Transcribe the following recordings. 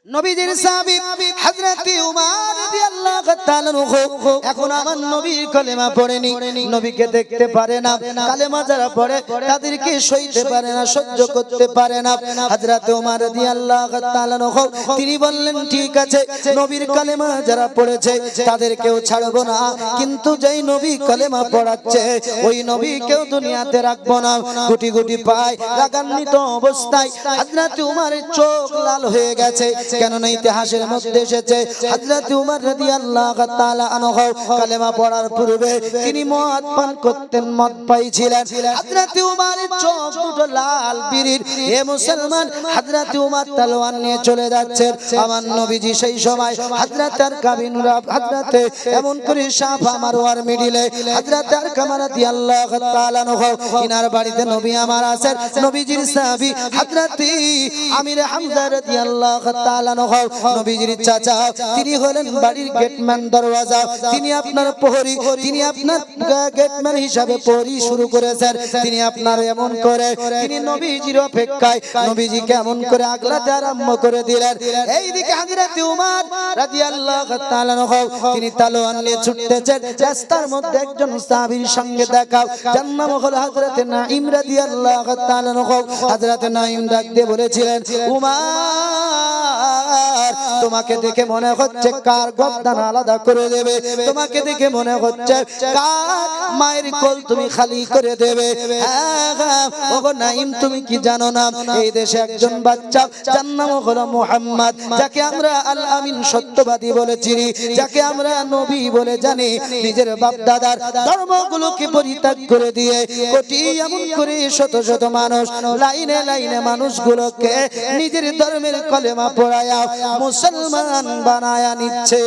নবীজির সাহাবী হযরত উমর রাদিয়াল্লাহু তাআলা এখন আমার নবীর কলেমা পড়েনি, নবীকে দেখতে পারে না, কালেমা যারা পড়ে তাদেরকে সইতে পারে না, সহ্য করতে পারে না। হযরত উমর রাদিয়াল্লাহু তাআলা তিনি বললেন, ঠিক আছে, নবীর কলেমা যারা পড়েছে তাদেরকেও ছাড়বো না, কিন্তু যেই নবী কলেমা পড়াচ্ছে ওই নবীকেও দুনিয়াতে রাখবো না। গুটি গুটি পায় রাগান্বিত অবস্থায় হযরত উমরের চোখ লাল হয়ে গেছে। কেননা ইতিহাসের মধ্যে এসেছে হযরত উমর রাদিয়াল্লাহু তাআলা আনহু কালেমা পড়ার পূর্বে তিনি মদ পান করতেন, মদ পাইছিলেন। হযরত উমরের চোখ দুটো লাল বিরির। হে মুসলমান, হযরত উমর তলোয়ার নিয়ে চলে যাচ্ছে। আমার নবীজি সেই সময় হযরত আরকাবিনুরা হযরত এমন করে সাফা মারওয়ার মিডিলে হযরত আরকাম রাদিয়াল্লাহু তাআলা আনহু ইনার বাড়িতে নবী আমার আছেন। নবীজির সাহাবী হযরত আমির হামজা রাদিয়াল্লাহু তাআলা নবীজির চাচা, তিনি হলেন বাড়ির গেটম্যান, দরওয়াজা, তিনি আপনার প্রহরী, তিনি আপনার গেটম্যান হিসাবে প্রহরী শুরু করেছেন। তিনি আপনার এমন করে তিনি নবীজির অপেক্ষায় নবীজিকে এমন করে আগলাতে আরম্ভ করে দিলেন। এইদিকে হযরত উমর রাদিয়াল্লাহু তাআলা তিনি তলোয়ার নিয়ে ছুটতেছেন। রাস্তার মধ্যে একজন সাহাবীর সঙ্গে দেখা, যার নাম হলো হযরত নাঈম রাদিয়াল্লাহু তাআলা। হযরত নাঈম ডাক দিয়ে বলেছিলেন, উমর, তোমাকে দেখে মনে হচ্ছে কার গর্দান আলাদা করে দেবে, তোমাকে দেখে মনে হচ্ছে কার মায়ের কোল তুমি খালি করে দেবে। ওগো নাঈম, তুমি কি জানো না এই দেশে একজন বাচ্চা যার নাম হলো মুহাম্মদ, যাকে আমরা আল আমিন সত্যবাদী বলে চিনি, যাকে আমরা নবী বলে জানি, নিজের বাপ দাদার ধর্মগুলোকে পরিত্যাগ করে দিয়ে কোটি এমন করে শত শত মানুষ লাইনে লাইনে মানুষগুলোকে নিজের ধর্মের কলেমা পড়ায়া মুসলমান বানায়া নিচ্ছে।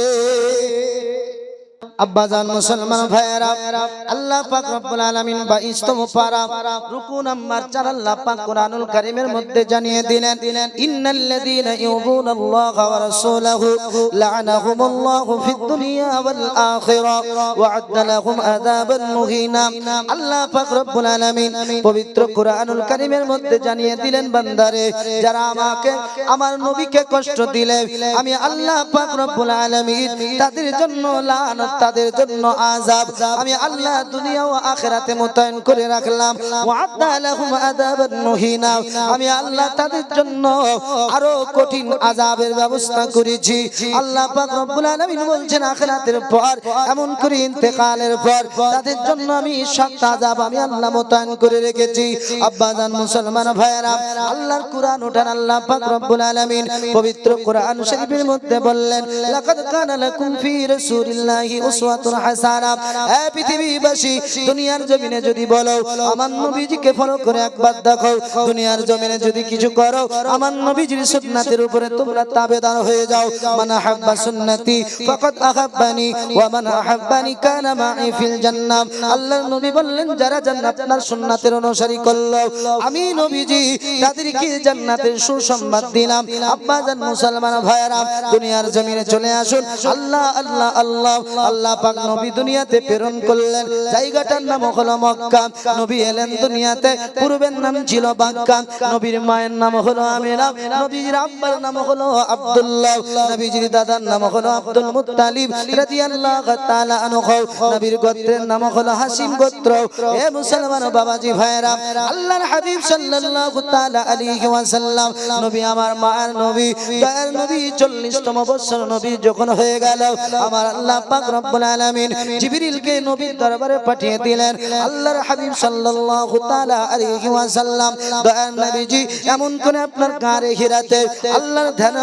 আব্বাজান মুসলমান ভাইয়েরা, আল্লাহ পাক রব্বুল আলামিন 22তম পারা রুকু নাম্বার 4 আল্লাহ পাক কোরআনুল কারীমের মধ্যে জানিয়ে দিলেন, ইন্নাল্লাযীনা ইউযুনাল্লাহা ওয়া রাসূলাহু লা'নাহুমুল্লাহু ফিদ দুনিয়া ওয়াল আখিরা ওয়া আ'আদ্দা লাহুম আযাবান মুহিনা। আল্লাহ পাক রব্বুল আলামিন পবিত্র কোরআনুল কারীমের মধ্যে জানিয়ে দিলেন, বান্দারে, যারা আমাকে আমার নবীকে কষ্ট দিলে আমি আল্লাহ পাক রব্বুল আলামিন তাদের জন্য লানত, তাদের জন্য আযাব আমি আল্লাহ দুনিয়া ও আখিরাতে মোতায়েন করে রাখলাম। ওয়া'আদ্দা লাহুম আযাবান মুহিনা, আমি আল্লাহ তাদের জন্য আরো কঠিন আযাবের ব্যবস্থা করেছি। আল্লাহ পাক রব্বুল আলামিন বলছেন, আখিরাতের পর এমন করে ইন্তেকালের পর তাদের জন্য আমি শক্ত আযাব আমি আল্লাহ মোতায়েন করে রেখেছি। আব্বাজান মুসলমান ভাইয়েরা, আল্লাহর কুরআন ওঠান আল্লাহ পাক রব্বুল আলামিন পবিত্র কোরআন শরীফের মধ্যে বললেন, লাকাদ কানা লাকুম ফি রাসূলিল্লাহি উসওয়াতুন হাসানা। হে পৃথিবীবাসী, দুনিয়ার জমিনে যদি বলো আমার নবীজিকে ফলো করে একবার দেখো, দুনিয়ার জমিনে যদি কিছু করো আমার নবীজির সুন্নাতের উপরে তোমরা তাবেদার হয়ে যাও। মান আহাব্বা সুন্নতি ফাকাদ আহাব্বানি ওয়া মান আহাব্বানি কানা মাই ফিল জান্নাহ। আল্লাহর নবী বললেন, যারা জান্নাত আপনার সুন্নাতের অনুসারী করলো আমি নবীজি তাদেরকে জান্নাতের সুসংবাদ দিলাম। আব্বাজান মুসলমান ভাইয়েরা, দুনিয়ার জমিনে চলে আসুন। আল্লাহ আল্লাহ আল্লাহ আল্লাহ পাক নবী দুনিয়াতে প্রেরণ করলেন, জায়গাটার নাম হলো মক্কা। নবী এলেন দুনিয়াতে, পূর্বের নাম ছিল বাক্কা। নবীর মায়ের নাম হলো আমিনা, নবীর আব্বার নাম হলো আব্দুল্লাহ, নবীজির দাদার নাম হলো আব্দুল মুত্তালিব রাদিয়াল্লাহু তাআলা আনহু, নবীর গোত্রের নাম হলো হাসিম গোত্র। হে মুসলমান বাবাজি ভাইরা, আল্লাহর হাবিব সাল্লাল্লাহু তাআলা আলাইহি ওয়াসাল্লাম নবী আমার মায়ের নবী, দয়ার নবী 40তম বছর নবী যখন হয়ে গেল, আমার আল্লাহ পাক রব্বুল আলামিন জিবরিলকে নবীর দরবারে পাঠিয়ে দিলেন। আল্লাহর হাবিব সাল্লাল্লাহু তাআলা আলাইহি ওয়াসাল্লাম দয়ার নবীজি এমন করে আপনার কারে হিরাতে আল্লাহর ধ্যান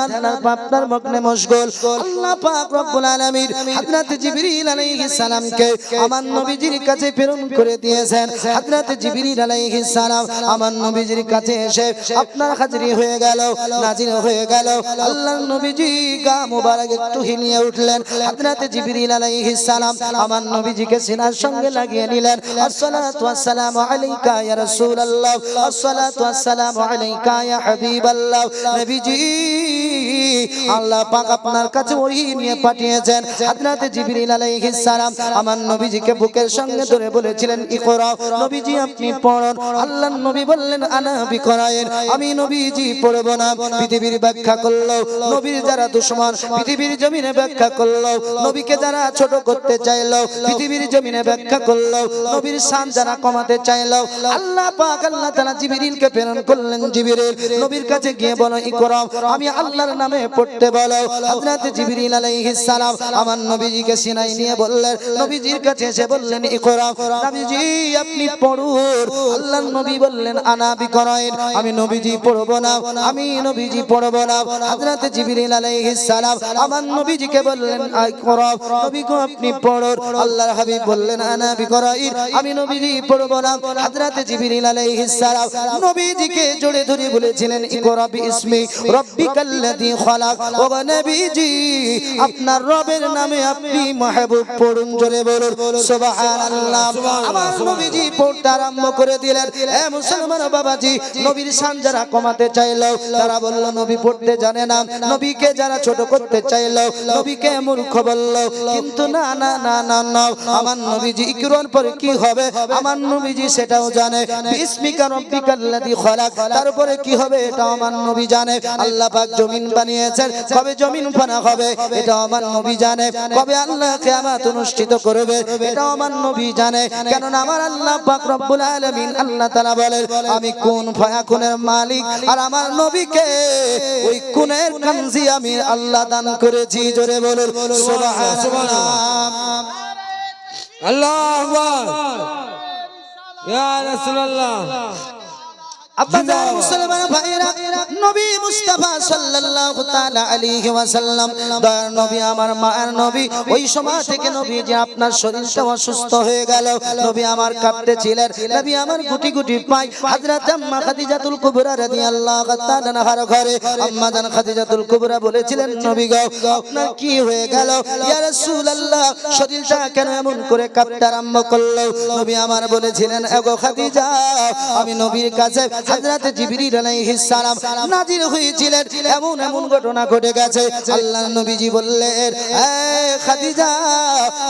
আপনার মগ্নে মশগুল। আল্লাহ পাক রব্বুল আলামিন হযরত জিবরিল আলাইহিস সালামকে আমার নবীজির কাছে প্রেরণ করে দিয়েছেন। হযরত জিবরিল আলাইহিস সালাম আমার নবীজির কাছে এসে আপনার হাজিরি হয়ে গেল, নাজির হয়ে গেল। আল্লাহর নবীজি গা মোবারক একটু হিলিয়ে উঠলেন। হযরত জিবরিল আলাইহিস সালাম আমার নবীজিকে সিনার সঙ্গে লাগিয়ে নিলেন। আসসালাতু ওয়াসসালামু আলাইকা ইয়া রাসূলুল্লাহ, আসসালাতু ওয়াসসালামু আলাইকা ইয়া হাবিবাল্লাহ। নবীজি আল্লাহ পাক আপনার কাছে ওহী নিয়ে পাঠিয়েছেন। হযরত জিবরিল আলাইহিস সালাম আমার নবীজিকে বুকের সঙ্গে ধরে বলেছিলেন ইকরা, নবীজি আপনি পড়ুন। আল্লাহর নবী বললেন আনা বিকরাইন, আমি নবীজি পড়ব না। পৃথিবীর ব্যাখ্যা করলো, নবীর যারা দুশমন পৃথিবীর জমিনে ব্যাখ্যা করলো, নবীকে যারা ছোট করতে চাইলো পৃথিবীর জমিনে ব্যাখ্যা করলো, নবীর শান যারা কমাতে চাইলো, আল্লাহ পাক আল্লাহ তাআলা জিবরিলকে প্রেরণ করলেন। জিবরিল নবীর কাছে গিয়ে বলো ইকরা, আমি আল্লাহর নামে পড়তে বলো। হযরত জিবরিল আলাইহিস সালাম আমার নবীজিকে সিনায় নিয়ে বললেন, নবীজির কাছে এসে বললেন ইকরা, নবীজি আপনি পড়ুন। আল্লাহর নবী বললেন আনা বিকরাইন, আমি নবীজি পড়ব না, আমি নবীজি পড়ব না। হযরত জিবরিল আলাইহিস সালাম আমার নবীজিকে বললেন ইকরা, নবী গো আপনি পড়ুন। আল্লাহর হাবিব বললেন আনা বিকরাইন, আমি নবীজি পড়ব না। হযরত জিবরিল আলাইহিস সালাম নবীজিকে জোরে ধরে বলেছিলেন ইকরা বিইসমি রাব্বিকাল্লাযী খালাক, ও নবীজি আপনার রবের নামে আপনি মাহবুব পড়ুন। জোরে বলুন সুবহানাল্লাহ। আমার নবীজি পড়তে আরম্ভ করে দিলেন। এ মুসলমান বাবাজি, নবীর শান যারা কমাতে চাইলো তারা বলল নবী পড়তে জানে না, নবীকে যারা ছোট করতে চাইলো নবীকে মূর্খ বলল। কিন্তু না না না না না, আমার নবীজি ইকরার পরে কি হবে আমার নবীজি সেটাও জানে। বিসমিকা রাব্বিকাল্লাযী খালাক, তারপরে কি হবে এটা আমার নবী জানে। আল্লাহ পাক জমিন বানিয়েছেন, কবে জমিন ফানা হবে এটা আমার নবী জানে। কবে আল্লাহ কিয়ামত অনুষ্ঠিত করবে এটা আমার নবী জানে। কেননা আমার আল্লাহ পাক রব্বুল আলামিন আল্লাহ তাআলা বলেন আমি কুন ফায়াকুনের মালিক, আর আমার নবীকে ওই কুনের কানজি আমি আল্লাহ দান করেছি। জোরে বলুন সুবহানাল্লাহ। আল্লাহু আকবার, ইয়া রাসূলুল্লাহ। আব্বাজান মুসলমান ভাইরা, নবী মুস্তাফা সাল্লাল্লাহু তাআলা আলাইহি ওয়াসাল্লাম দয়ার নবী, আমার মায়ের নবী, ওই সময় থেকে নবী যে আপনার শরীরটা অসুস্থ হয়ে গেল, নবী আমার কাঁদতেছিলেন, নবী আমার গুটি গুটি পায়। হযরত আম্মা খাদিজাতুল কুবরা রাদিয়াল্লাহু তাআলা আনহার ঘরে আম্মা জান খাদিজাতুল কুবরা বলেছিলেন নবী গো আপনার কি হয়ে গেল ইয়া রাসূলুল্লাহ, শরীরটা কেন এমন করে কাঁপতে আরম্ভ করলো? নবী আমার বলেছিলেন এগো খাদিজা, আমি নবীর কাছে হযরত জিবরিল আলাইহিস সালাম নাজির হয়েছিলেন, এমন এমন ঘটনা ঘটে গেছে। আল্লাহর নবীজি বললেন এ খাদিজা,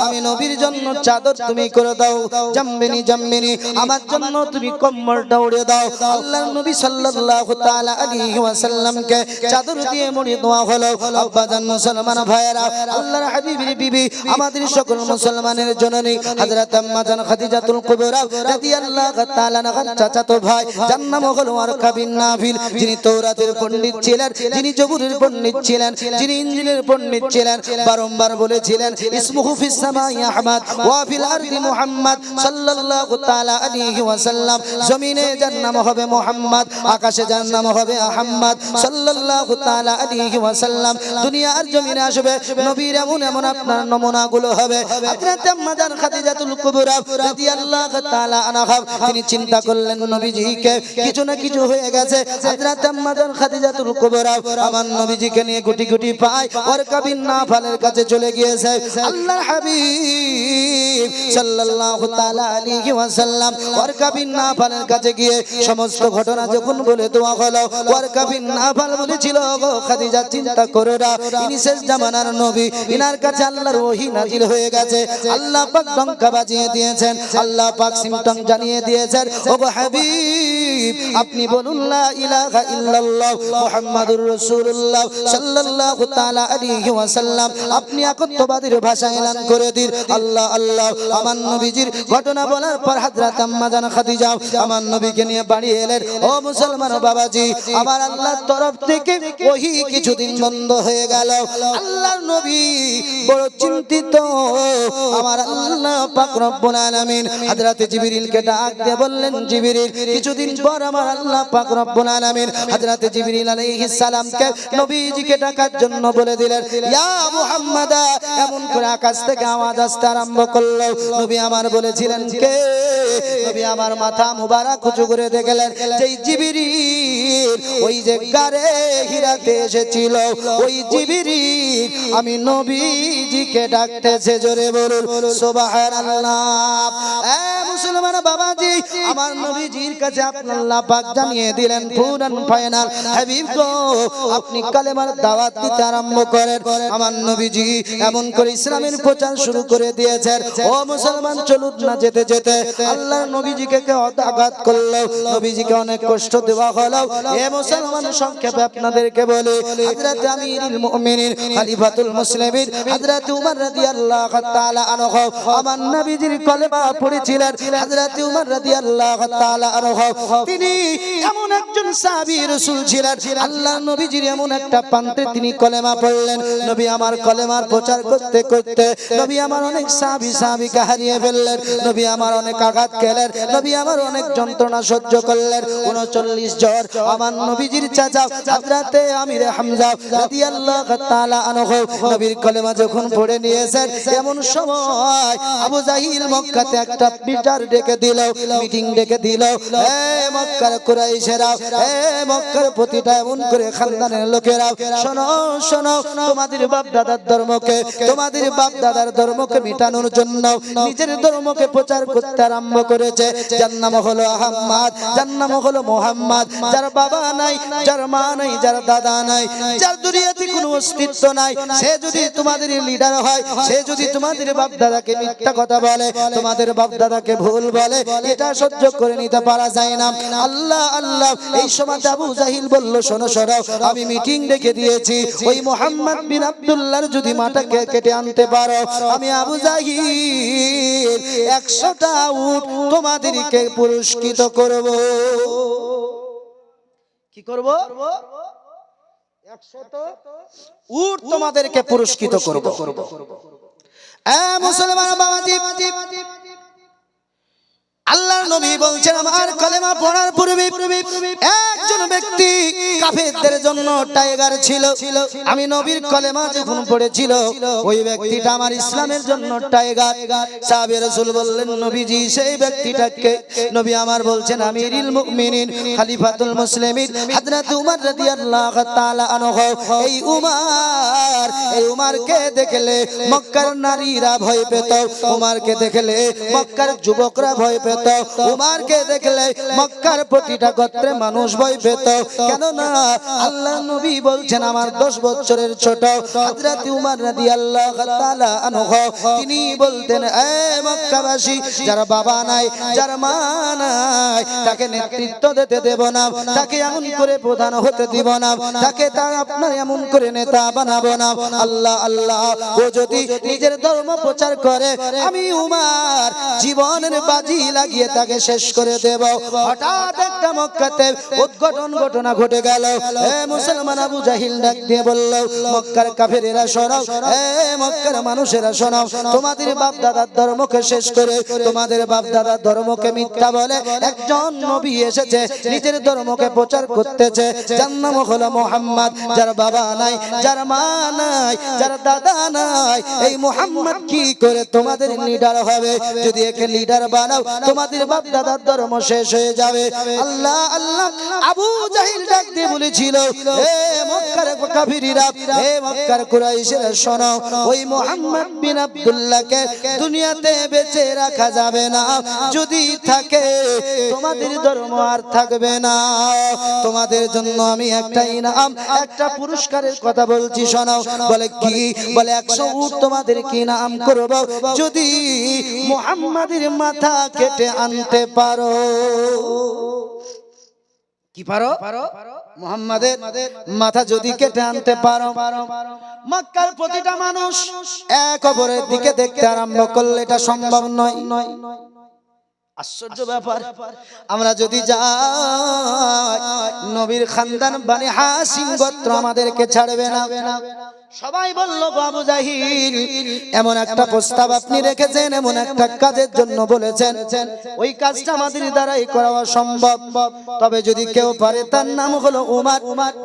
আমি নবীর জন্য চাদর তুমি করে দাও, জাম্বিনি জাম্বিনি, আমার জন্য তুমি কম্বলটা উড়ে দাও। আল্লাহর নবী সাল্লাল্লাহু তাআলা আলাইহি ওয়াসাল্লামকে চাদর দিয়ে মুড়ি দেওয়া হলো। আব্বাজান মুসলমান ভাইয়েরা, আল্লাহর হাবিবের বিবি, আমাদের সকল মুসলমানের জননী হযরত আম্মা জান খাদিজাতুল কুবরা রাদিয়াল্লাহু তাআলা আনহার চাচাতো ভাই, যার নাম হলো ওয়ারকা বিন নাফিল, যিনি তাওরাতের পণ্ডিত ছিলেন, যিনি জবুরের পণ্ডিত ছিলেন, যিনি ইনজিলের পণ্ডিত ছিলেন, বারংবার বলেছিলেন ইসমুহু ফিস সামাই আহমদ ওয়া ফিল আরদি মুহাম্মদ সাল্লাল্লাহু তাআলা আলাইহি ওয়াসাল্লাম, জমিনে যার নাম হবে মুহাম্মদ, আকাশে যার নাম হবে আহমদ সাল্লাল্লাহু তাআলা আলাইহি ওয়াসাল্লাম। দুনিয়ার জমিনে আসবে নবীর এমন এমন আপনার নমুনাগুলো হবে। হযরত আম্মা জান খাদিজাতুল কুবরা রাদিয়াল্লাহু তাআলা আনহা তিনি চিন্তা করলেন নবীজিকে কিছু না কিছু হয়ে গেছে। হযরত আম্মা জান খাদিজাতুল কুবরা আমার নবীজিকে নিয়ে গুটি গুটি পায় ওয়ারকা বিন নাফালের কাছে চলে গিয়েছে। আল্লাহর হাবিব সাল্লাল্লাহু তাআলা আলাইহি ওয়াসাল্লাম ওয়ারকা বিন নাফালের কাছে গিয়ে সমস্ত ঘটনা যখন বলে দেওয়া হলো, ওয়ারকা বিন নাফাল বলেছিল গো খাদিজা চিন্তা করো না, ইনি শেষ জামানার নবী, ইনার কাছে আল্লাহর ওহী নাজিল হয়ে গেছে। আল্লাহ পাক ডঙ্কা বাজিয়ে দিয়েছেন, আল্লাহ পাক সিমটম জানিয়ে দিয়েছেন ও গো হাবিব আপনি বলুন লা ইলাহা ইল্লাল্লাহ মুহাম্মাদুর রাসূলুল্লাহ সাল্লাল্লাহু তাআলা আলাইহি ওয়াসাল্লাম, আপনি একত্ববাদীর ভাষা এলান করে দিন। আল্লাহ আল্লাহ। আমার নবীজির ঘটনা বলার পর হযরত আম্মা জান খাদিজা আমার নবীকে নিয়ে বাড়ি এলেন। ও মুসলমান বাবাজি, আমার আল্লাহর তরফ থেকে ওহী কিছুদিন বন্ধ হয়ে গেল। আল্লাহর নবী বড় চিন্তিত। আমার আল্লাহ পাক রব্বুল আলামিন হযরত জিবরিলকে ডাক দিয়ে বললেন জিবরিল, কিছুদিন পর আমার আল্লাহ পাক রব্বুল আলামিন হযরত জিবরিল আলাইহিস সালামকে নবীজিকে ডাকার জন্য বলে দিলেন ইয়া মুহাম্মাদা, এমন করে আকাশ থেকে আওয়াজ আসতে আরম্ভ করলো। নবী আমার বলেছিলেন কে? নবী আমার মাথা মুবারক উঁচু করে দেখলেন যেই জিবরিল ওই যে গারে হিরাতে এসেছিল ওই জিবরিল আমি নবীজিকে ডাকতেছে, জোরে বলুন সুবহানাল্লাহ। এ মুসলমান বাবাজি, আমার নবীজির কাছে আল্লাহ পাক জানিয়ে দিলেন ফুল এন্ড ফাইনাল, হাবিব গো আপনি কালেমার দাওয়াত দিতে আরম্ভ করেন। আমার নবীজি এমন করে ইসলামের প্রচার শুরু করে দিয়েছেন। ও মুসলমান, চলুন না যেতে যেতে আল্লাহর নবীজিকে কেউ আঘাত করলো, নবীজিকে অনেক কষ্ট দেওয়া হলো। এ মুসলমান, সংক্ষেপে আপনাদেরকে বলি, হযরত আমিরুল মুমিনিন খলিফাতুল মুসলিমিন হযরত উমর রাদিয়াল্লাহু তাআলা আনহু আমার নবীজির কলেমা পড়েছিলেন। হযরত উমর রাদিয়াল্লাহু তাআলা আনহু তিনি এমন একজন সাহাবী রাসূল ছিলেন, আল্লাহর নবীজির এমন একটা প্রান্তে তিনি কলেমা পড়লেন। নবী আমার কলেমার প্রচার করতে করতে নবী আমার অনেক সাহাবীকে হারিয়ে ফেললেন। নবী আমার অনেক আঘাত খেলেন, নবী আমার অনেক যন্ত্রণা সহ্য করলেন। 39 জন আমার নবীজির চাচা হযরত আমির হামজা রাদিয়াল্লাহু তাআলা আনহু নবীর কলেমা যখন পড়ে নিয়েছেন, এমন সময় আবু জাহিল মক্কাতে একটা মিটার ডেকে দিল, মিটিং ডেকে দিল। হে মক্কার কুরাইশেরা, হে মক্কার প্রতিটা এমন করে খানদানের লোকেরা, শোনো শোনো, তোমাদের বাপ দাদার ধর্মকে, তোমাদের বাপ দাদার ধর্মকে মিটানোর জন্য নিজের ধর্মকে প্রচার করতে আরম্ভ করেছে। যার নাম হলো আহমদ, যার নাম হলো মুহাম্মদ, যার বাবা নাই, যার মা নাই, যার দাদা নাই, যার দুনিয়াতে কোনো অস্তিত্ব নাই, সে যদি তোমাদের লিডার হয়, সে যদি তোমাদের বাপ দাদাকে মিথ্যা কথা বলে, তোমাদের বাপ দাদাকে ভুল বলে, এটা সহ্য করে নিতে পারা যায় না। আল্লাহ আল্লাহ। এই সময় আবু জাহিল বলল, শোনো শোনো, আমি মিটিং ডেকে দিয়েছি, ওই মুহাম্মদ বিন আব্দুল্লাহর যদি মাথাকে কেটে আনতে পারো, আমি আবু জাহিল 100টা উট তোমাদেরকে পুরস্কৃত করব। কি করব? 100টা উট তোমাদেরকে পুরস্কৃত করব। এ মুসলমান বাবাজি, আল্লাহর নবী বলছেন, আমার কলেমা পড়ার পূর্বে একজন ব্যক্তি কাফেরদের জন্য টাইগার ছিল। আমি নবীর কলেমা যখন পড়েছিল, ওই ব্যক্তিটা আমার ইসলামের জন্য টাইগার। সাহাবী রাসূল বললেন, নবীজি সেই ব্যক্তিটাকে? নবী আমার বলছেন, আমিরুল মুমিনিন খলিফাতুল মুসলিমিন হযরত উমর রাদিয়াল্লাহু তাআলা আনহু। এই উমরকে দেখলে মক্কার নারীরা ভয় পেত, উমরকে দেখলে মক্কার যুবকরা ভয় পেত, উমরকে দেখলে মক্কার প্রতিটা গোত্রে মানুষ ভয় পেত। কেননা আল্লাহর নবী বলছেন, আমার 10 বছরের ছোট হযরত উমর রাদিয়াল্লাহু তাআলা আনহু তিনি বলতেন, এ মক্কাবাসী, যার বাবা নাই, যার মা নাই, তাকে নেতৃত্ব দিতে দেব না, তাকে এমন করে প্রধান হতে দিব না, তাকে আপনার এমন করে নেতা বানাবো না। আল্লাহ আল্লাহ। ও যদি নিজের ধর্ম প্রচার করে, আমি উমর জীবনের বাজি লাগিয়ে তাকে শেষ করে দেব। হঠাৎ একটা মক্কাতে উদ্ঘটন ঘটনা ঘটে গেল। হে মুসলমান, আবু জাহিল ডাক দিয়ে বলল, মক্কার কাফেরেরা শোনো, হে মক্কার মানুষেরা শোনো, তোমাদের বাপ দাদার ধর্মকে শেষ করে, তোমাদের বাপ দাদার ধর্মকে মিথ্যা বলে একজন নবী এসেছে, নিজের ধর্মকে প্রচার করতেছে, যার নাম হলো মুহাম্মদ। যার বাবা নাই, যার মা নাই, যার দাদা নাই, এই মুহাম্মদ কি করে তোমাদের লিডার হবে? যদি একে লিডার বানাও, তোমাদের বাপ দাদার ধর্ম শেষ হয়ে যাবে। আল্লাহ আল্লাহ। আবু জাহিল ডাক দিয়ে বলেছিল, হে মক্কার কাফিররা, হে মক্কার কুরাইশেরা, শোনো, ওই মুহাম্মদ বিন আব্দুল্লাহকে দুনিয়াতে বেঁচে রাখা যাবে না, যদি থাকে তোমাদের ধর্ম আর থাকবে না। তোমাদের জন্য আমি একটা ইনাম, একটা পুরস্কারের কথা বলছি, শোনো। বলে কি? বলে 100 উট তোমাদেরকে ইনাম করব যদি মুহাম্মাদের মাথা কেটে আনতে পারো। কি পারো? মুহাম্মাদের মাথা যদি কেটে আনতে পারো। মক্কার প্রতিটা মানুষ এক অপরের দিকে দেখতে আরম্ভ করলে এটা সম্ভব নয়। আশ্চর্য ব্যাপার, আমরা যদি যাই, নবীর খানদান বনি হাশিম গোত্র আমাদেরকে ছাড়বে না। সবাই বলল আবু জাহিল এমন একটা প্রস্তাব আপনি রেখেছেন, এমন একটা কাজের জন্য বলেছেন, ওই কাজটা আমাদের দ্বারাই করা অসম্ভব। তবে যদি কেউ পারে, তার নাম হলো উমার,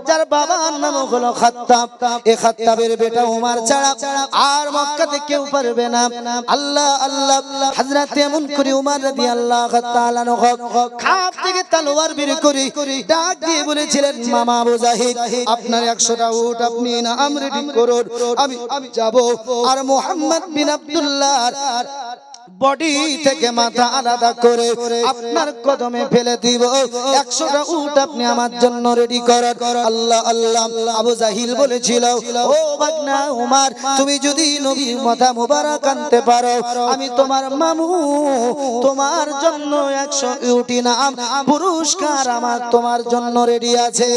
যার বাবার নাম হলো খাত্তাব। এই খাত্তাবের বেটা উমার ছাড়া আর মক্কাতে কেউ পারবে না। আল্লাহ আল্লাহ, হযরত এমন করে উমার রাদিয়াল্লাহু তাআলা খাপ থেকে তলোয়ার বের করে ডাক দিয়ে বলেছিলেন, মামা আবু জাহিল, আপনার 100টা উট আপনি নাম রেডি করুন, আমি যাব আর মুহাম্মদ বিন আব্দুল্লাহর বডি থেকে মাথা আলাদা করে আপনার কদমে ফেলে দিব। 100টা উট আপনি আমার জন্য রেডি করেন। আল্লাহ আল্লাহ, আবু জাহিল বলেছিল, ও ভাগনা উমার, তুমি যদি নবীর মাথা মোবারক আনতে পারো, আমি তোমার মামু, তোমার জন্য 100 উট নাম পুরস্কার আমার তোমার জন্য রেডি আছে।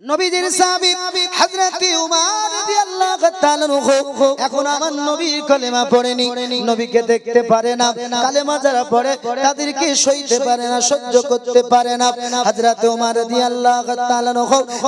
নবীজির সাহাবী হযরত উমর রাদিয়াল্লাহু তাআলা এখন আমার নবীর কলেমা পড়েনি, নবীকে দেখতে পারে না, কালেমা যারা পড়ে তাদেরকে সইতে পারে না, সহ্য করতে পারে না। হযরত উমর রাদিয়াল্লাহু তাআলা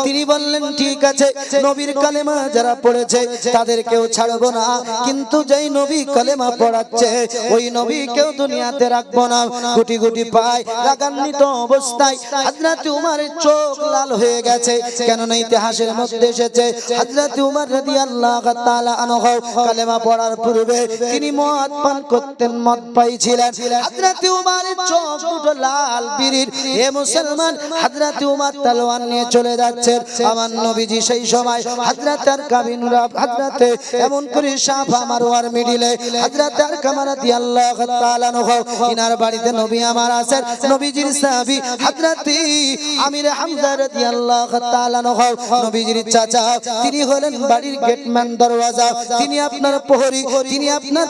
তিনি বললেন, ঠিক আছে, নবীর কালেমা যারা পড়েছে তাদেরকেও ছাড়বো না, কিন্তু যেই নবী কালেমা পড়াচ্ছে ওই নবীকেও দুনিয়াতে রাখবো না। গুটি গুটি পায় রাগান্বিত অবস্থায় হযরত উমরের চোখ লাল হয়ে গেছে। কেননা ইতিহাসের মধ্যে এসেছে হযরত উমর রাদিয়াল্লাহু তাআলা আনহু কালেমা পড়ার পূর্বে তিনি মদ পান করতেন, মদ পাইছিলেন। হযরত উমরের চোখ দুটো লাল বিরির। হে মুসলমান, হযরত উমর তলোয়ার নিয়ে চলে যাচ্ছেন, আমার নবীজি সেই সময় হযরত আরকাবিনুরা হযরত এমন করে সাফা মারওয়ার মিডিলে হযরত আরকামা রাদিয়াল্লাহু তাআলা আনহু ইনার বাড়িতে নবী আমার আছেন। নবীজির সাহাবী হযরত আমির হামজা রাদিয়াল্লাহু তাআলা নবীজির চাচা, তিনি হলেন বাড়ির গেটম্যান, দরওয়াজা, তিনি আপনার প্রহরী, তিনি আপনার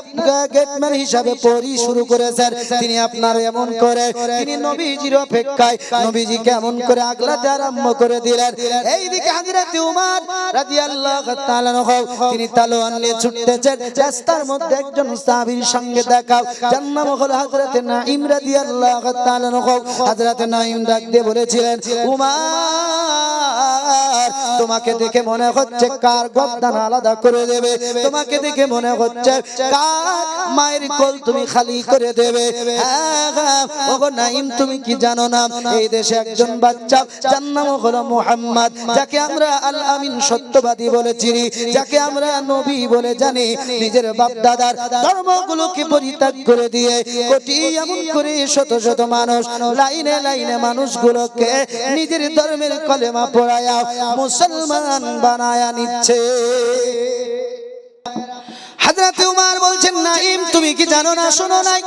গেটম্যান হিসাবে প্রহরী শুরু করেছেন। তিনি আপনার এমন করে তিনি নবীজির অপেক্ষায় নবীজিকে এমন করে আগলাতে আরম্ভ করে দিলেন। এইদিকে হযরত উমর রাদিয়াল্লাহু তাআলা তিনি তলোয়ার নিয়ে ছুটতেছেন। রাস্তার মধ্যে একজন সাহাবীর সঙ্গে দেখা, যার নাম হলো হযরত নাঈম রাদিয়াল্লাহু তাআলা। হযরত নাঈম ডাক দিয়ে বলেছিলেন, উমর, তোমাকে দেখে মনে হচ্ছে কার গর্দান আলাদা করে দেবে, তোমাকে দেখে মনে হচ্ছে কার মায়ের কোল তুমি খালি করে দেবে। ওগো নাঈম, তুমি কি জানো না এই দেশে একজন বাচ্চা, যার নাম হলো মুহাম্মদ, যাকে আমরা আল আমিন সত্যবাদী বলে চিনি, যাকে আমরা নবী বলে জানি, নিজের বাপ দাদার ধর্মগুলোকে পরিত্যাগ করে দিয়ে কোটি এমন করে শত শত মানুষ লাইনে লাইনে মানুষগুলোকে নিজের ধর্মের কলেমা পড়ায়া মুসলমান বানায়া নিচ্ছে। হযরত উমর বলছেন, নাঈম, তুমি কি জানো না, শোনো নাই,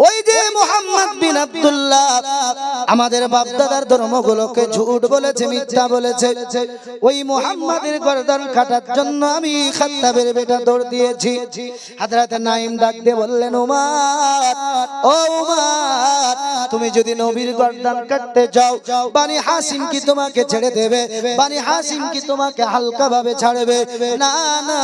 ওই যে মুহাম্মদ বিন আব্দুল্লাহ আমাদের বাপ দাদার ধর্মগুলোকে ঝুট বলেছে, মিথ্যা বলেছে, ওই মুহাম্মাদের গর্দান কাটার জন্য আমি খাত্তাবের বেটা দৌড় দিয়েছি। হযরত নাঈম ডাক দিয়ে বললেন, উমর, ও উমর, তুমি যদি নবীর গর্দান কাটতে যাও, বানি হাসিম কি তোমাকে ছেড়ে দেবে? বানি হাসিম কি তোমাকে হালকা ভাবে ছাড়বে? না না,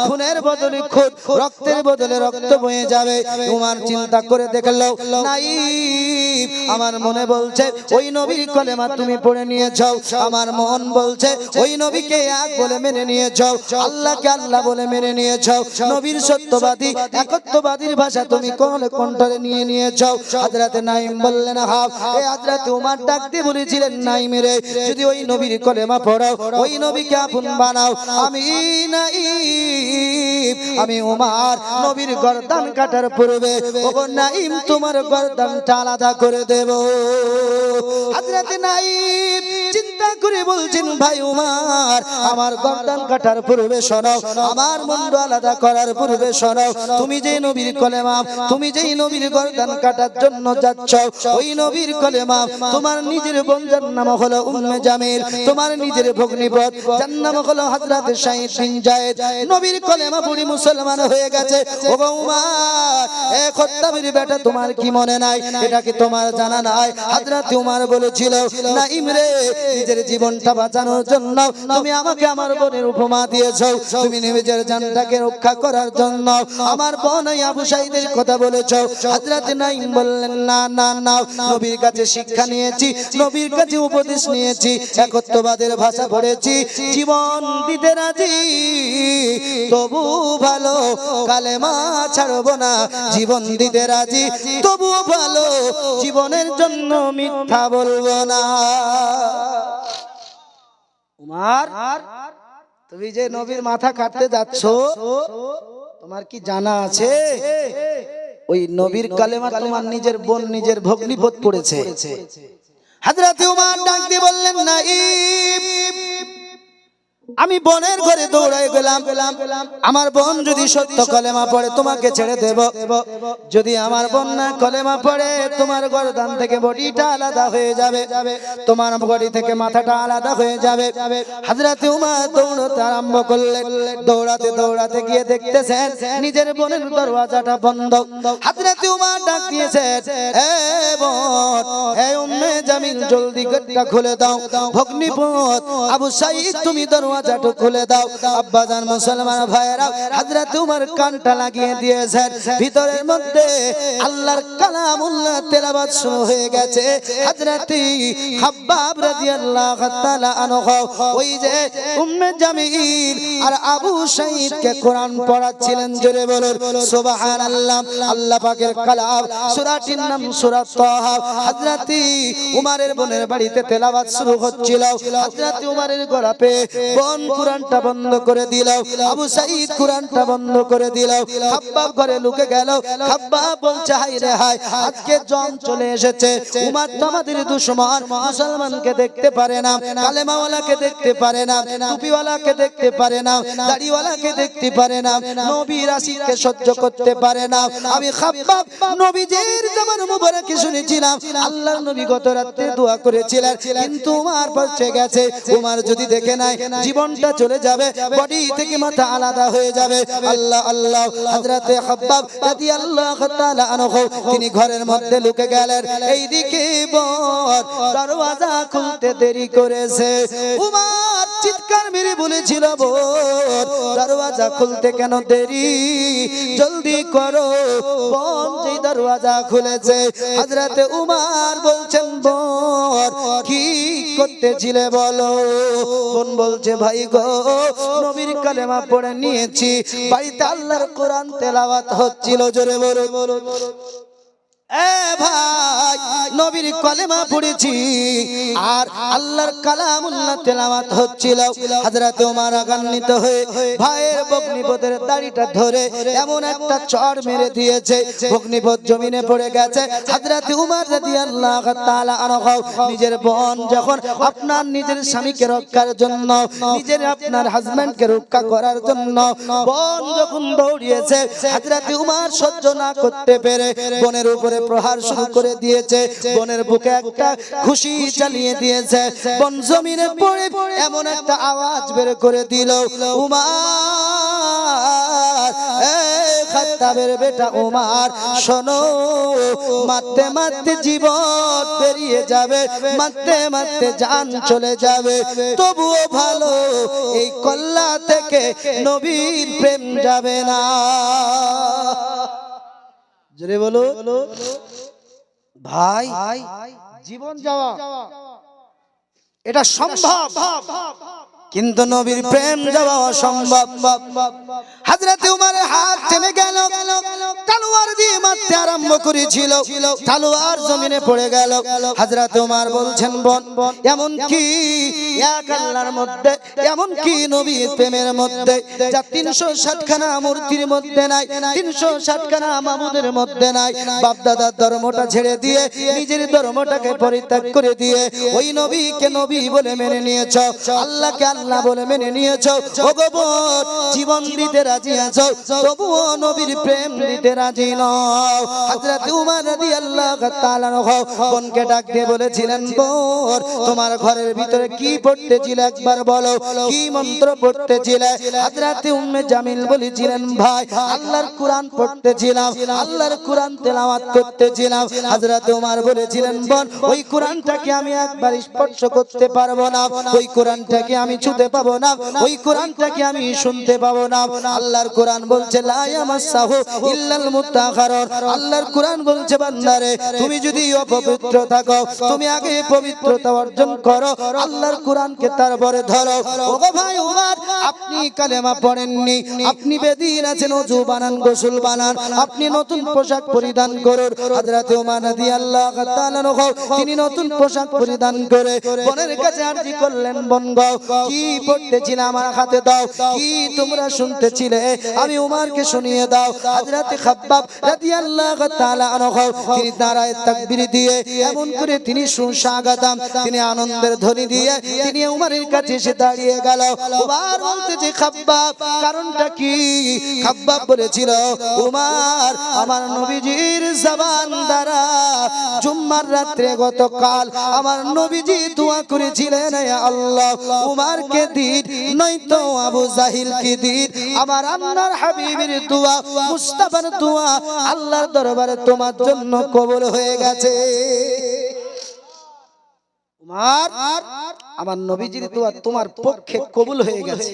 খুনের বদলে খুন, রক্তের বদলে রক্ত বয়ে যাবে। উমর চিন্তা করে দেখলো, নাঈম, আমার মনে বলছে ওই নবীর কলেমা তুমি পড়ে নিয়েছো, আমার মন বলছে ওই নবীকে এক বলে মেনে নিয়েছো, আল্লাহকে আল্লাহ বলে মেনে নিয়েছো, নবীর সত্যবাদী একত্ববাদীর ভাষা তুমি কণ্ঠে নিয়ে নিয়েছো। হযরত নাঈম বললেন, হ্যাঁ। এই হযরত উমর ডাক দিয়ে বলেছিলেন, নাঈম রে, যদি ওই নবীর কলেমা পড়ো, ওই নবীকে আপন বানাও, আমি নাঈম, আমি উমর নবীর গর্দান কাটার পূর্বে ওগো নাঈম তোমার গর্দানটা আলাদা করে দেব। হযরত নাঈম চিন্তা করে বলছেন, ভাই উমর, আমার গর্দান কাটার পূর্বে শোনো, আমার মুন্ড আলাদা করার পূর্বে শোনো, তুমি যেই নবীর কলেমা, তুমি যেই নবীর গর্দান কাটার জন্য যাচ্ছ, ওই নবীর কলেমা তোমার নিজের বোন, যার নাম হলো উম্মে জামিল, তোমার নিজের ভগ্নিপতি, যার নাম হলো হযরত সাঈদ বিন যায়েদ, নবীর কলেমা পড়ি মুসলমান হয়ে গেছে। ওগো উমর, এ খাত্তাবের বেটা বেটা তোমার কি মনে নাই? এটা কি তোমার জানা নাই? হযরত উমর বলেছিল, নাঈম রে, নিজের জীবনটা বাঁচানোর জন্য তুমি আমাকে আমার বোনের উপমা দিয়েছো। তুমি নিজের জানটাকে রক্ষা করার জন্য আমার বোন আবু সাঈদের কথা বলেছো। হযরত নাঈম বললেন, না না না, নবীর কাছে শিক্ষা নিয়েছি, নবীর কাছে উপদেশ নিয়েছি, একত্ববাদের ভাষা পড়েছি, জীবন দিতে রাজি, তবু ভালো কালেমা ছাড়বো না, জীবন দিতে রাজি, তবু ভালো জীবনের জন্য মিথ্যা বলবো না। উমর, তুমি যে নবীর মাথা কাটতে যাচ্ছ, তোমার কি জানা আছে ওই নবীর কালেমা তোমার নিজের বোন, নিজের ভগ্নিপতি পড়েছে? হযরত উমর ডাক দিয়ে বললেন, নাঈম, আমি বোনের ঘরে দৌড়াই গেলাম, আমার বোন যদি সত্য কলেমা পড়ে তোমাকে ছেড়ে দেব, যদি আমার বোন না কলেমা পড়ে তোমার গর্দান থেকে বডিটা আলাদা হয়ে যাবে, তোমার বডি থেকে মাথাটা আলাদা হয়ে যাবে। হযরত উমর দৌড়াতে আরম্ভ করলেন, দৌড়াতে দৌড়াতে গিয়ে দেখতেছেন নিজের বোনের দরওয়াজাটা বন্ধ। হযরত উমর ডাক দিয়েছেন, এ বোন, এ উম্মে জামিল, জলদি গেটটা খুলে দাও, ভগ্নিপতি আবু সাঈদ তুমি দরওয়াজাটা খুলে দাও। আব্বাজান মুসলমান ভাইরা, হযরত উমর কানটা লাগিয়ে দিয়েছেন, ভিতরের মধ্যে আল্লাহর কালামুল্লাহ তেলাওয়াত শুরু হয়ে গেছে। হযরত খাব্বাব রাদিয়াল্লাহু তাআলা আনহু ওই যে উম্মে জামিল আর আবু সাঈদকে কোরআন পড়াচ্ছিলেন। জোরে বলুন সুবহানাল্লাহ। আল্লাহ পাকের কালাম, সূরাটির নাম সূরা তাহা। হযরত উমরের বোনের বাড়িতে তেলাওয়াত শুরু হচ্ছিল। হযরত উমরের গোলাপে বোন কোরআনটা বন্ধ করে দিল, আবু সাঈদ কোরআনটা বন্ধ করে দিল। খাব্বাব ঘরে লুকে গেল। খাব্বাব বলছে, হায় রে হায়, আজকে জন চলে এসেছে। উমর তো আমাদের দুশমন, মুসলমানকে দেখতে পারে না, কালেমাওয়ালাকে দেখতে পারে না, টুপিওয়ালাকে দেখতে পারে না, দাড়িওয়ালাকে দেখতে পারে না, নবীর আশিককে সহ্য করতে পারে না। আমি খাব্বাব নবীজির জবান মুবারকে শুনেছিলাম, আল্লাহর নবী গত রাতে দোয়া করেছিলেন, কিন্তু উমর পৌঁছে গেছে। উমর যদি দেখে নাই, জীবনটা চলে যাবে, বডি থেকে মাথা আলাদা হয়ে যাবে। আল্লাহ আল্লাহ। হযরত খাব্বাব রাদিয়াল্লাহু তাআলা আনহু তিনি ঘরের মধ্যে লুকে গেলেন। এইদিকে বোন দরওয়াজা খুলতে দেরি করেছে। উমর চিৎকার মেরে বলেছিল, বোন দরওয়াজা খুলতে কেন দেরি, জলদি করো। বোন যে দরওয়াজা খুলেছে, হযরত উমর বলছেন, বোন কি করতেছিলে বলো? বোন বলছে, ভাই গো, নবীর কালেমা পড়ে নিয়েছি, বাড়িতে আল্লাহর কোরআন তেলাওয়াত হচ্ছিল। জোরে বলো, এ ভাই, নবীর কালেমা পড়েছি আর আল্লাহর কালামুল্লাহ তেলাওয়াত হচ্ছিল। হযরত ওমর রাগান্বিত হয়ে ভাইয়ের ভগ্নিপতির দাড়িটা ধরে এমন একটা চড় মেরে দিয়েছে, ভগ্নিপতি জমিনে পড়ে গেছে। হযরত ওমর রাদিয়াল্লাহু তাআলা আনহু নিজের বোন যখন আপনার নিজের স্বামীকে রক্ষার জন্য, নিজের আপনার হাজবেন্ডকে রক্ষা করার জন্য বোন যখন দৌড়িয়েছে, হযরত ওমর সহ্য না করতে পেরে বোনের উপরে প্রহার শুরু করে দিয়েছে। বোনের বুকে একটা খুশি চালিয়ে দিয়েছে। বোন জমিনে পড়ে এমন একটা আওয়াজ বের করে দিল, উমর, এ খাত্তাবের বেটা উমর, শোনো, মারতে মারতে জীবন বেরিয়ে যাবে, মারতে মারতে জান চলে যাবে, তবুও ভালো এই কল্লা থেকে নবীর প্রেম যাবে না। জোরে বলো ভাই, জীবন যাওয়া এটা সম্ভব, কিন্তু নবীর প্রেম যাওয়া অসম্ভব। হযরত উমরের হাত থেমে গেল, তলোয়ার দিয়ে মারতে আরম্ভ করেছিল, তলোয়ার জমিনে পড়ে গেল। হযরত উমর বলছেন, বোন, এমন কি এক আল্লাহর মধ্যে, এমন কি নবীর প্রেমের মধ্যে যা 360 খানা মূর্তির মধ্যে নাই, 360 খানা মাবুদের মধ্যে নাই। বাপ দাদার ধর্মটা ছেড়ে দিয়ে নিজের ধর্মটাকে পরিত্যাগ করে দিয়ে ওই নবীকে নবী বলে মেনে নিয়েছ, আল্লাহকে আল্লাহ বলে মেনে নিয়েছো, ওগো বোন জীবন দিতে রাজি আছো, তবুও নবীর প্রেম দিতে রাজি নও। হযরত উমর রাদিয়াল্লাহু তাআলা বোনকে ডাক দিয়ে বলেছিলেন, বোন তোমার ঘরের ভিতরে কি পড়তেছিলে একবার বলো, কি মন্ত্র পড়তেছিলে? হযরত উম্মে জামিল বলেছিলেন, ভাই আল্লাহর কোরআন পড়তেছিলাম, আল্লাহর কোরআন তেলাওয়াত করতেছিলাম। হযরত উমর বলেছিলেন, বোন ওই কোরআনটাকে আমি একবার স্পর্শ করতে পারবো না, ওই কোরআনটাকে আমি ছুঁতে পাবো না, ওই কোরআনটাকে আমি শুনতে পাবো না। আল্লাহর কোরআন বলছে লা ইয়ামাসসাহু ইল্লাল মুত্তাহারুন। আল্লাহর কোরআন বলছে বান্দারে তুমি যদি অপবিত্র থাকো তুমি আগে পবিত্রতা অর্জন করো, আল্লাহর কোরআনকে তারপরে ধরো। ওগো ভাই উমর আপনি কালেমা পড়েননি, আপনি বেদিন আছেন, ওযু বানান, গোসল বানান, আপনি নতুন পোশাক পরিধান করুন। হযরত উমর রাদিয়াল্লাহু তাআলা তিনি নতুন পোশাক পরিধান করে বোনের কাছে আরজি করলেন, বোন গো কি পড়তেছিলে আমার হাতে দাও, কি তোমরা শুনতেছিলে আমি উমরকে শুনিয়ে দাও। হযরত খাব্বাব রাদিয়াল্লাহু তাআলা আনহু তিনি নারায়ে তাকবীর দিয়ে এমন করে তিনি সুস্বাগতম, তিনি আনন্দের ধ্বনি দিয়ে তিনি উমরের কাছে এসে দাঁড়িয়ে গেল। উমর বলতেছে খাব্বাব কারণটা কি? খাব্বাব বলেছিল, উমর আমার নবীজির জবান দ্বারা জুম্মার রাতে গতকাল আমার নবীজি দোয়া করেছিলেন, হে আল্লাহ উমরকে দিন নয়তো আবু জাহিলকে দিন, আমার আল্লাহর হাবিবের দোয়া মুস্তাফার দোয়া আল্লাহর দরবারে তোমার জন্য কবুল হয়ে গেছে। উমর আমার নবীজির দোয়া তোমার পক্ষে কবুল হয়ে গেছে।